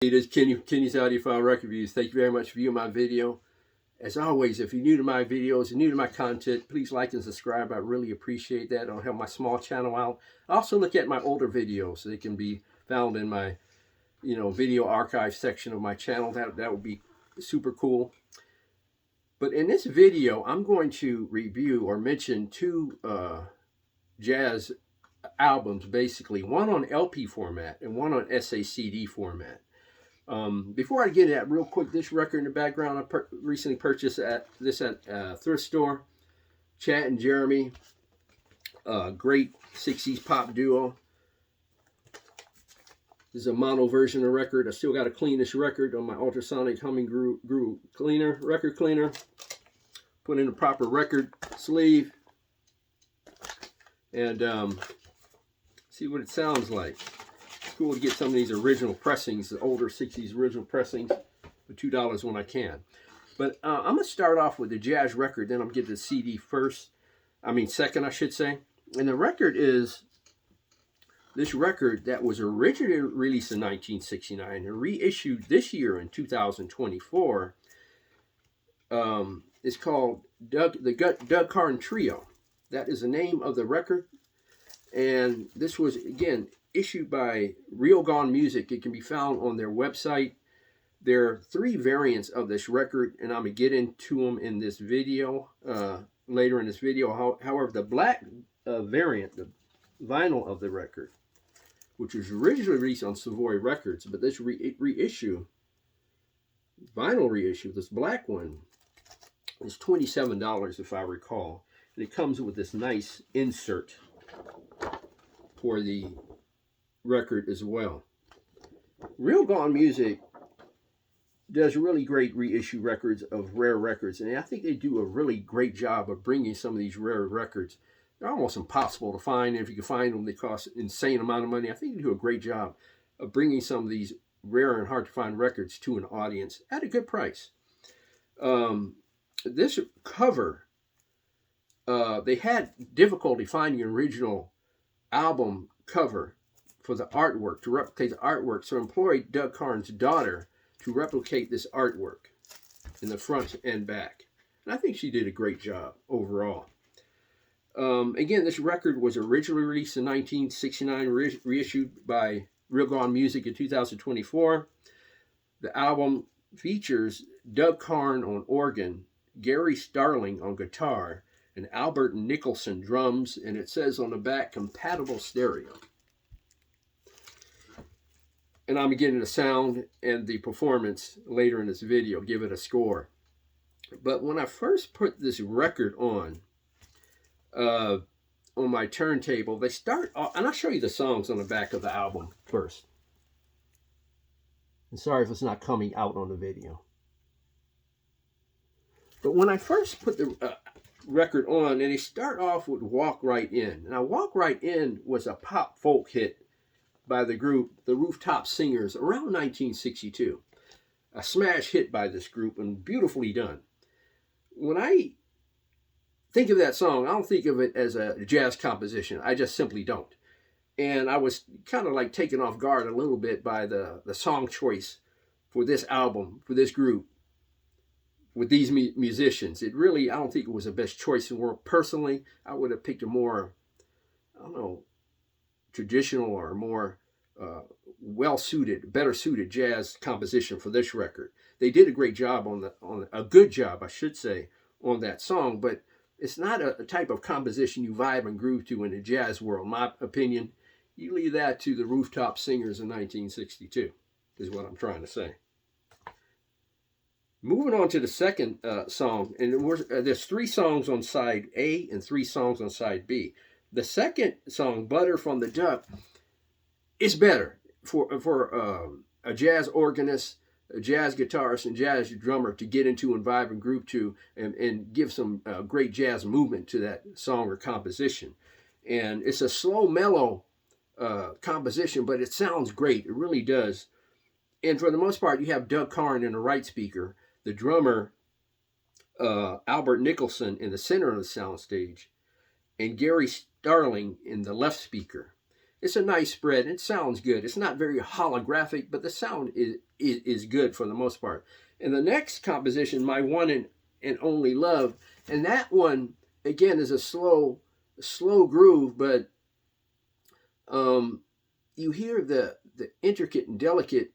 It is Kenny's Audiophile Record Reviews. Thank you very much for viewing my video. As always, if you're new to my videos and new to my content, please like and subscribe. I really appreciate that. It'll help my small channel out. I also look at my older videos so they can be found in my video archive section of my channel. That would be super cool. But in this video, I'm going to review or mention two jazz albums, basically. One on LP format and one on SACD format. Before I get into that, real quick, this record in the background, I recently purchased this at a thrift store. Chad and Jeremy, great 60s pop duo. This is a mono version of the record. I still got to clean this record on my ultrasonic humming groove cleaner, record cleaner. Put in the proper record sleeve and see what it sounds like. Cool to get some of these original pressings, the older 60s original pressings, for $2 when I can. But I'm going to start off with the jazz record, then I'm going to get the CD second, I should say. And the record is this record that was originally released in 1969 and reissued this year in 2024. It's called the Carn Trio. That is the name of the record. And this was, again, issued by Real Gone Music. It can be found on their website. There are three variants of this record, and I'm going to get into them in this video, later in this video. However, the black variant, the vinyl of the record, which was originally released on Savoy Records, but this vinyl reissue, this black one, is $27 if I recall. And it comes with this nice insert for the record as well. Real Gone Music does really great reissue records of rare records, and I think they do a really great job of bringing some of these rare records. They're almost impossible to find, and if you can find them, they cost an insane amount of money. I think they do a great job of bringing some of these rare and hard to find records to an audience at a good price. This cover, they had difficulty finding an original album cover for the artwork, to replicate the artwork, so employed Doug Carn's daughter to replicate this artwork in the front and back. And I think she did a great job overall. Again, this record was originally released in 1969, reissued by Real Gone Music in 2024. The album features Doug Carn on organ, Gary Starling on guitar, and Albert Nicholson drums, and it says on the back, compatible stereo. And I'm getting the sound and the performance later in this video, give it a score. But when I first put this record on my turntable, they start off, and I'll show you the songs on the back of the album first. And sorry if it's not coming out on the video. But when I first put the record on, and they start off with Walk Right In. Now, Walk Right In was a pop folk hit by the group, the Rooftop Singers, around 1962. A smash hit by this group, and beautifully done. When I think of that song, I don't think of it as a jazz composition. I just simply don't. And I was kind of like taken off guard a little bit by the song choice for this album, for this group, with these musicians. It really, I don't think it was the best choice in the world. Personally, I would have picked a more, I don't know, traditional or more well-suited, better-suited jazz composition for this record. They did a great job on a good job, I should say, on that song, but it's not a type of composition you vibe and groove to in the jazz world. In my opinion, you leave that to the Rooftop Singers in 1962, is what I'm trying to say. Moving on to the second song, and there's 3 songs on side A and 3 songs on side B. The second song, Butter from the Duck, is better for a jazz organist, a jazz guitarist, and jazz drummer to get into and vibe and groove to, and give some great jazz movement to that song or composition. And it's a slow, mellow composition, but it sounds great. It really does. And for the most part, you have Doug Carn in the right speaker, the drummer, Albert Nicholson, in the center of the soundstage, and Gary Starling in the left speaker. It's a nice spread. It sounds good. It's not very holographic, but the sound is good for the most part. And the next composition, My One and Only Love, and that one again is a slow groove, but you hear the intricate and delicate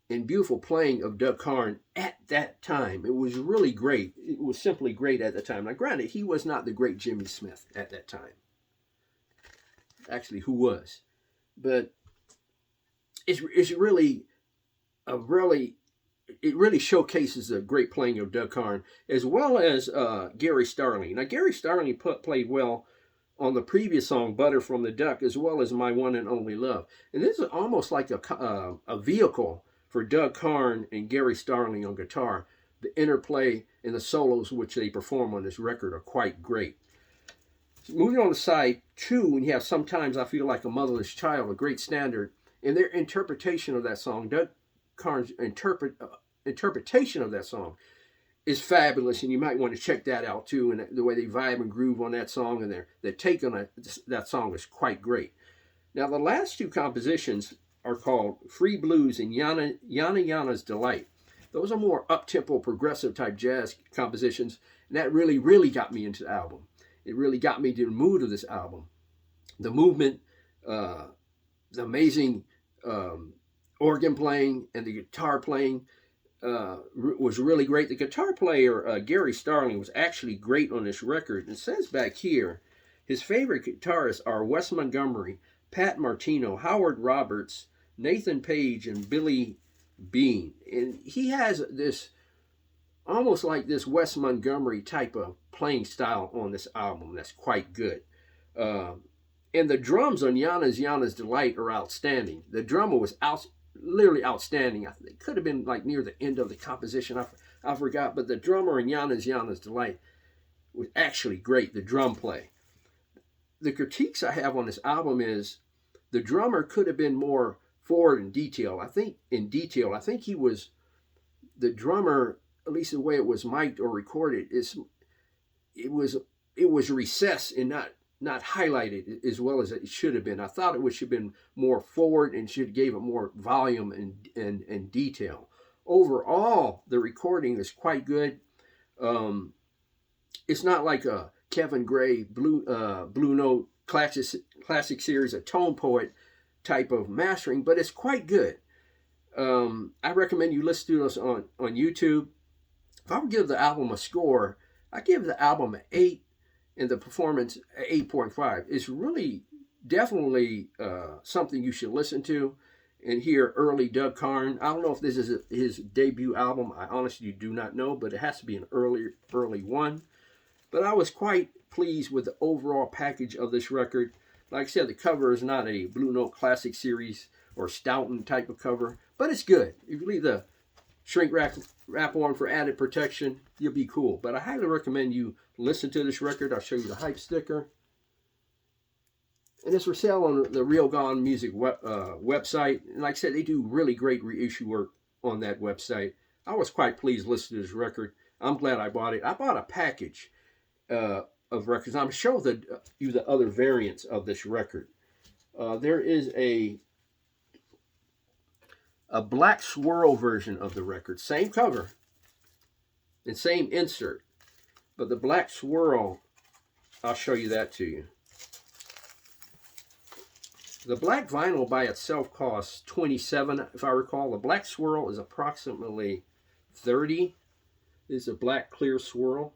and beautiful playing of Doug Carn at that time. It was really great. It was simply great at the time. Now, granted, he was not the great Jimmy Smith at that time. Actually, who was? But it's really it really showcases the great playing of Doug Carn, as well as Gary Starling. Now, Gary Starling played well on the previous song, Butter from the Duck, as well as My One and Only Love. And this is almost like a vehicle for Doug Carn and Gary Starling on guitar. The interplay and the solos which they perform on this record are quite great. So moving on to side 2, when you have Sometimes I Feel Like a Motherless Child, a great standard, and their interpretation of that song, Doug Carn's interpretation of that song is fabulous, and you might want to check that out too. And the way they vibe and groove on that song, and their take on that song is quite great. Now, the last 2 compositions are called Free Blues and Yana's Delight. Those are more up-tempo, progressive type jazz compositions, and that really got me into the album. It really got me to the mood of this album. The movement, the amazing organ playing, and the guitar playing was really great. The guitar player, Gary Starling, was actually great on this record. It says back here, his favorite guitarists are Wes Montgomery, Pat Martino, Howard Roberts, Nathan Page, and Billy Bean. And he has this, almost like this Wes Montgomery type of playing style on this album that's quite good. And the drums on Yana's Delight are outstanding. The drummer was literally outstanding. It could have been like near the end of the composition. I forgot, but the drummer in Yana's Delight was actually great, the drum play. The critiques I have on this album is the drummer could have been more forward in detail. I think he was, the drummer, at least the way it was mic'd or recorded, it was recessed and not highlighted as well as it should have been. I thought it should have been more forward and should have gave it more volume and detail. Overall, the recording is quite good. It's not like a Kevin Gray Blue Note classic series, a Tone Poet type of mastering, but it's quite good. I recommend you listen to this on YouTube. If I would give the album a score, I give the album an 8 and the performance 8.5. It's really definitely something you should listen to and hear early Doug Carn. I don't know if this is his debut album. I honestly do not know, but it has to be an early one. But I was quite pleased with the overall package of this record. Like I said, the cover is not a Blue Note Classic Series or Stoughton type of cover, but it's good. If you leave the shrink wrap on for added protection, you'll be cool. But I highly recommend you listen to this record. I'll show you the hype sticker. And it's for sale on the Real Gone Music website. And like I said, they do really great reissue work on that website. I was quite pleased listening to this record. I'm glad I bought it. I bought a package of records. I'm showing you the other variants of this record. There is a black swirl version of the record. Same cover and same insert. But the black swirl, I'll show you that to you. The black vinyl by itself costs $27, if I recall. The black swirl is approximately $30. This is a black clear swirl.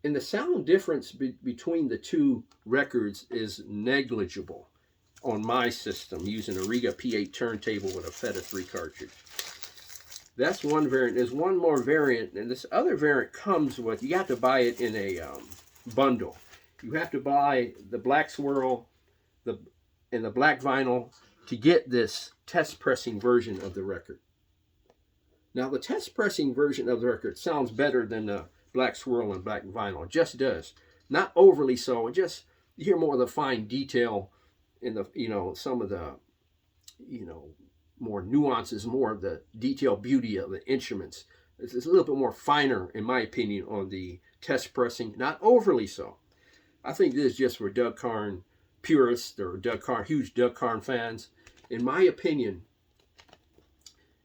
And the sound difference between the two records is negligible on my system using a Rega P8 turntable with a Apheta 3 cartridge. That's one variant. There's one more variant, and this other variant comes with, you have to buy it in a bundle. You have to buy the black swirl and the black vinyl to get this test pressing version of the record. Now, the test pressing version of the record sounds better than the black swirl and black vinyl. It just does. Not overly so. It just, you hear more of the fine detail in the, some of the, more nuances, more of the detailed beauty of the instruments. It's a little bit more finer, in my opinion, on the test pressing. Not overly so. I think this is just for Doug Carn purists or Doug Carn, huge Doug Carn fans. In my opinion,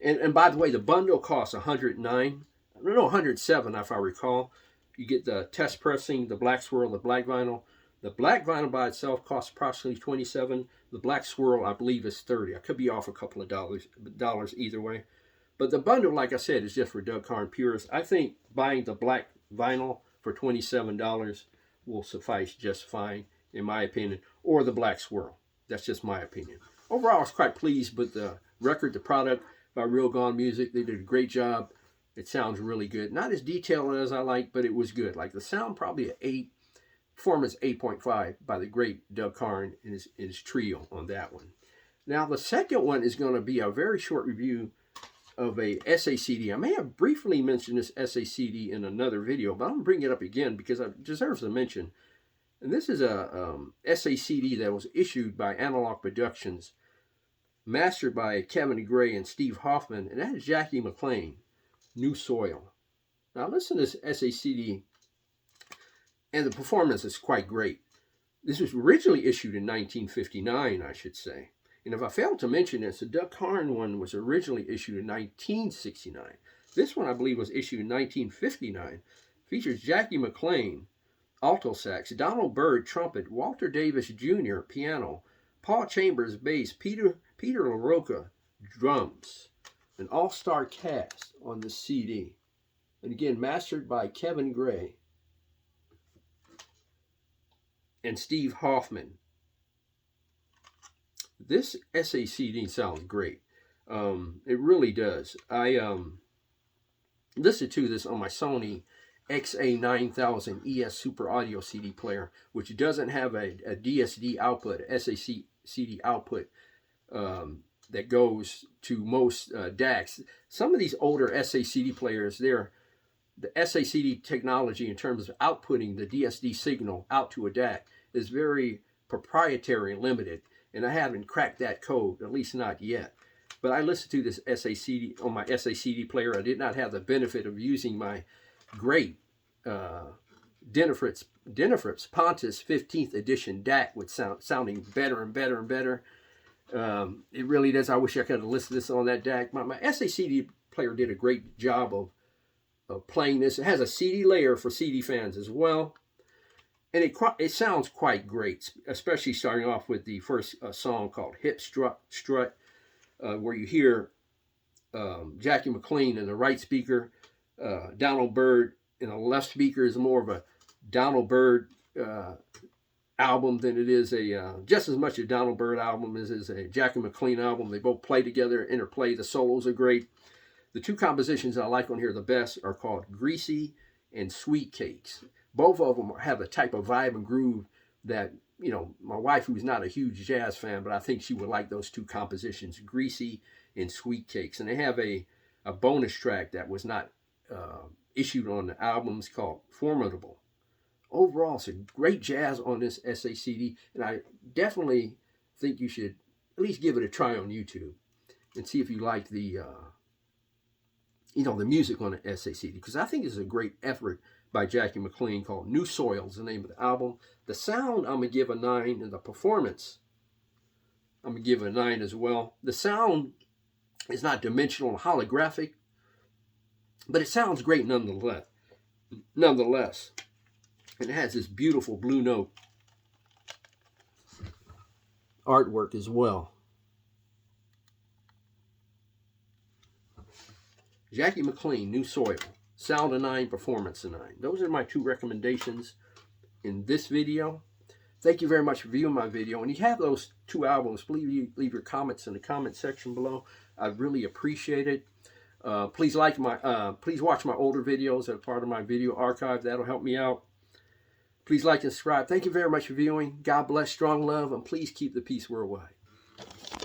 and by the way, the bundle costs $109, no, 107 if I recall. You get the test pressing, the black swirl, the black vinyl. The black vinyl by itself costs approximately $27. The black swirl, I believe, is $30. I could be off a couple of dollars either way. But the bundle, like I said, is just for Doug Carn purists. I think buying the black vinyl for $27 will suffice just fine, in my opinion, or the black swirl. That's just my opinion. Overall, I was quite pleased with the record, the product by Real Gone Music. They did a great job. It sounds really good. Not as detailed as I like, but it was good. Like the sound, probably an 8, performance 8.5 by the great Doug Carn in his trio on that one. Now, the second one is going to be a very short review of a SACD. I may have briefly mentioned this SACD in another video, but I'm going to bring it up again because it deserves a mention. And this is a SACD that was issued by Analog Productions, mastered by Kevin Gray and Steve Hoffman, and that is Jackie McLean, New Soil. Now listen to this SACD, and the performance is quite great. This was originally issued in 1959, I should say. And if I failed to mention this, the Doug Carn one was originally issued in 1969. This one, I believe, was issued in 1959. Features Jackie McLean, alto sax, Donald Byrd, trumpet, Walter Davis Jr., piano, Paul Chambers, bass, Peter LaRocca, drums. An all-star cast on the CD. And again, mastered by Kevin Gray and Steve Hoffman. This SACD sounds great. It really does. I listened to this on my Sony XA9000ES Super Audio CD player, which doesn't have a DSD output, SACD output that goes to most DACS. Some of these older SACD players, the SACD technology in terms of outputting the DSD signal out to a DAC is very proprietary and limited. And I haven't cracked that code, at least not yet. But I listened to this SACD on my SACD player. I did not have the benefit of using my great Denafrips Pontus 15th edition DAC, with sounding better and better and better. It really does. I wish I could have listened to this on that DAC. My SACD player did a great job of playing this. It has a CD layer for CD fans as well. And it sounds quite great, especially starting off with the first song called Hip Strut, where you hear Jackie McLean in the right speaker, Donald Byrd in the left speaker. Is more of a Donald Byrd album than it is just as much a Donald Byrd album as a Jackie McLean album. They both play together, interplay. The solos are great. The two compositions I like on here the best are called Greasy and Sweet Cakes. Both of them have a type of vibe and groove that, you know, my wife, who's not a huge jazz fan, but I think she would like those two compositions, Greasy and Sweet Cakes. And they have a bonus track that was not issued on the albums called Formidable. Overall, it's a great jazz on this SACD, and I definitely think you should at least give it a try on YouTube and see if you like the, the music on the SACD, because I think it's a great effort by Jackie McLean called New Soil is the name of the album. The sound, I'm going to give a 9, and the performance, I'm going to give a 9 as well. The sound is not dimensional and holographic, but it sounds great nonetheless. And it has this beautiful Blue Note artwork as well. Jackie McLean, New Soil. Sound a 9, performance a 9. Those are my 2 recommendations in this video. Thank you very much for viewing my video. And you have those 2 albums, please leave your comments in the comment section below. I really appreciate it. Please watch my older videos as part of my video archive. That'll help me out. Please like and subscribe. Thank you very much for viewing. God bless, strong love, and please keep the peace worldwide.